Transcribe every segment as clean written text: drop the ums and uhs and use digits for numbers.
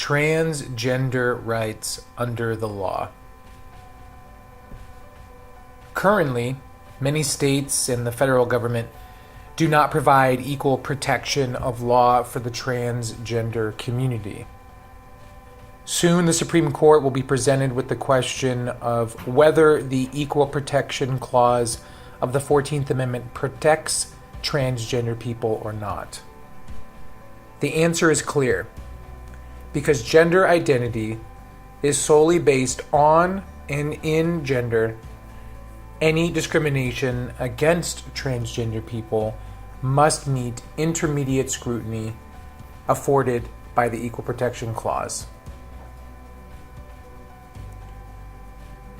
transgender rights under the law. Currently, many states and the federal government do not provide equal protection of law for the transgender community. Soon, the Supreme Court will be presented with the question of whether the Equal Protection Clause of the 14th Amendment protects transgender people or not. The answer is clear, because gender identity is solely based on and in gender. Any discrimination against transgender people must meet intermediate scrutiny afforded by the Equal Protection Clause.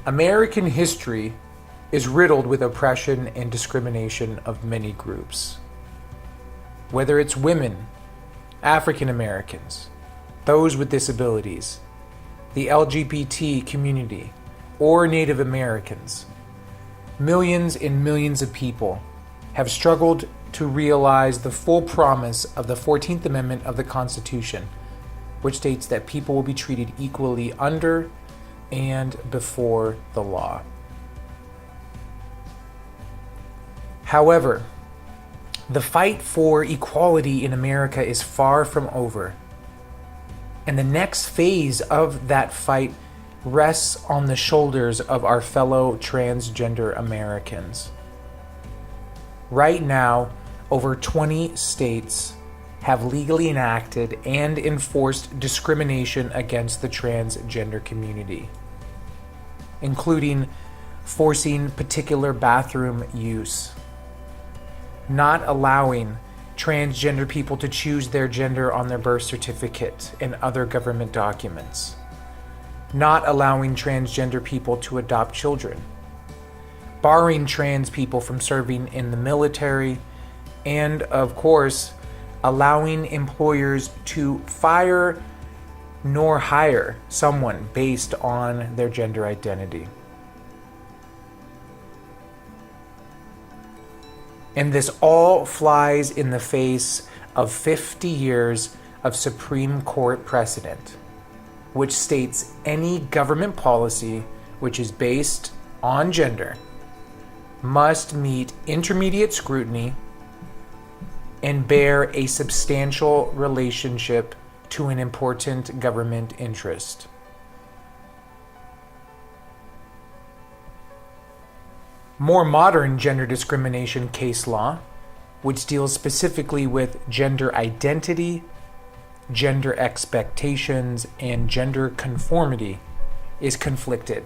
American history is riddled with oppression and discrimination of many groups. Whether it's women, African Americans, those with disabilities, the LGBT community, or Native Americans, millions and millions of people have struggled to realize the full promise of the 14th Amendment of the Constitution, which states that people will be treated equally under and before the law. However, the fight for equality in America is far from over, and the next phase of that fight rests on the shoulders of our fellow transgender Americans. Right now, over 20 states have legally enacted and enforced discrimination against the transgender community, including forcing particular bathroom use, not allowing transgender people to choose their gender on their birth certificate and other government documents, not allowing transgender people to adopt children, barring trans people from serving in the military, and, of course, allowing employers to fire nor hire someone based on their gender identity. And this all flies in the face of 50 years of Supreme Court precedent, which states any government policy which is based on gender must meet intermediate scrutiny and bear a substantial relationship to an important government interest. More modern gender discrimination case law, which deals specifically with gender identity, gender expectations, and gender conformity, is conflicted.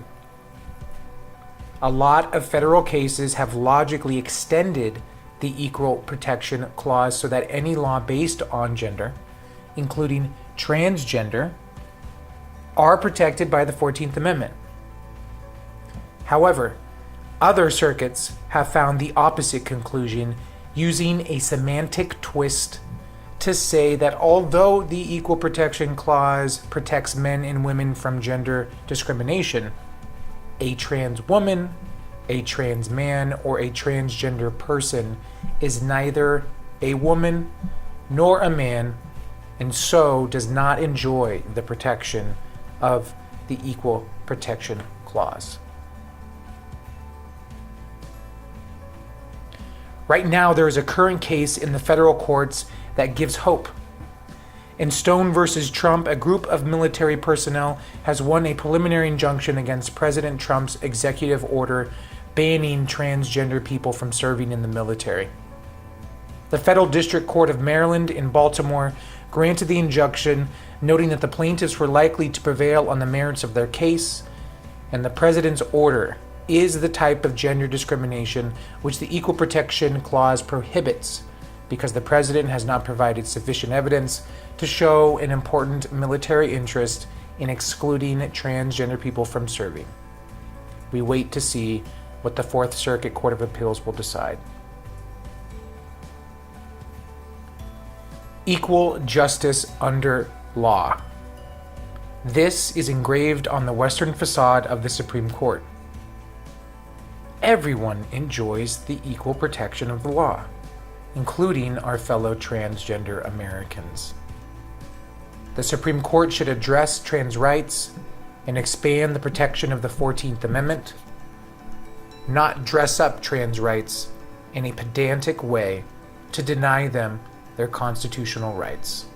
A lot of federal cases have logically extended the Equal Protection Clause so that any law based on gender, including transgender, are protected by the 14th Amendment. However, other circuits have found the opposite conclusion, using a semantic twist to say that although the Equal Protection Clause protects men and women from gender discrimination, a trans woman, a trans man, or a transgender person is neither a woman nor a man, and so does not enjoy the protection of the Equal Protection Clause. Right now, there is a current case in the federal courts that gives hope. In Stone versus Trump, a group of military personnel has won a preliminary injunction against President Trump's executive order banning transgender people from serving in the military. The Federal District Court of Maryland in Baltimore granted the injunction, noting that the plaintiffs were likely to prevail on the merits of their case, and the president's order is the type of gender discrimination which the Equal Protection Clause prohibits, because the president has not provided sufficient evidence to show an important military interest in excluding transgender people from serving. We wait to see what the Fourth Circuit Court of Appeals will decide. Equal justice under law. This is engraved on the western facade of the Supreme Court. Everyone enjoys the equal protection of the law, including our fellow transgender Americans. The Supreme Court should address trans rights and expand the protection of the 14th Amendment, not dress up trans rights in a pedantic way to deny them their constitutional rights.